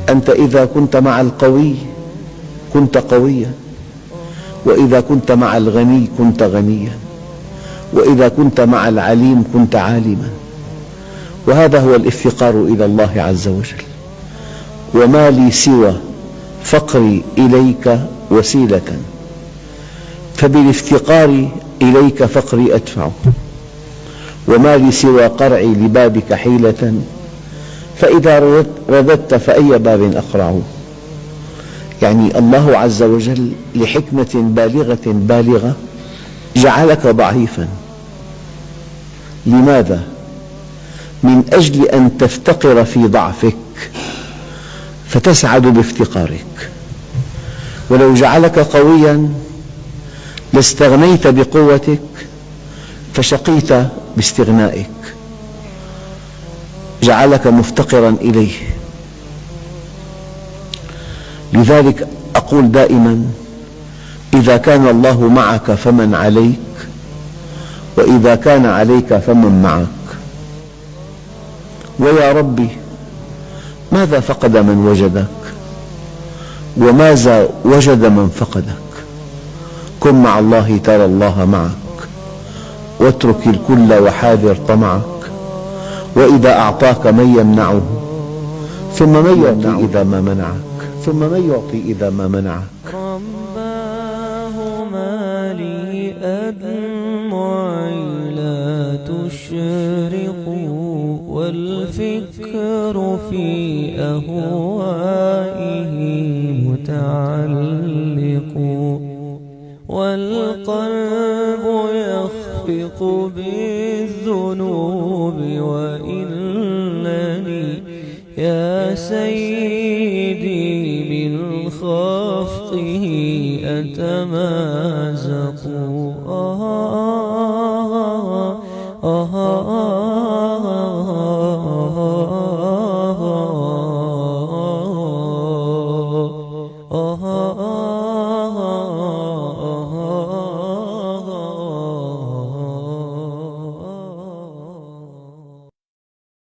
أنت إذا كنت مع القوي كنت قويا، وإذا كنت مع الغني كنت غنيا، وإذا كنت مع العليم كنت عالما. وهذا هو الافتقار إلى الله عز وجل. وما لي سوى فقري إليك وسيلة، فبالافتقار إليك فقري أدفع، وما لي سوى قرعي لبابك حيلة، فإذا رددت فأي باب أقرع. يعني الله عز وجل لحكمة بالغة جعلك ضعيفا. لماذا؟ من أجل أن تفتقر في ضعفك فتسعد بافتقارك. ولو جعلك قويا لاستغنيت بقوتك فشقيت باستغنائك. جعلك مفتقرا إليه. لذلك أقول دائما: إذا كان الله معك فمن عليك، وإذا كان عليك فمن معك. ويا ربي، ماذا فقد من وجدك؟ وماذا وجد من فقدك؟ كن مع الله ترى الله معك، واترك الكل وحاذر طمعك. وإذا أعطاك من يمنعه، ثم من يعطي إذا ما منعك. رباه ما لي أدمعي لا تشرق، والفكر في أهوائه متعلق، والقلب يخفق بالذنوب، وإنني يا سيدي من خفقه أتمازق.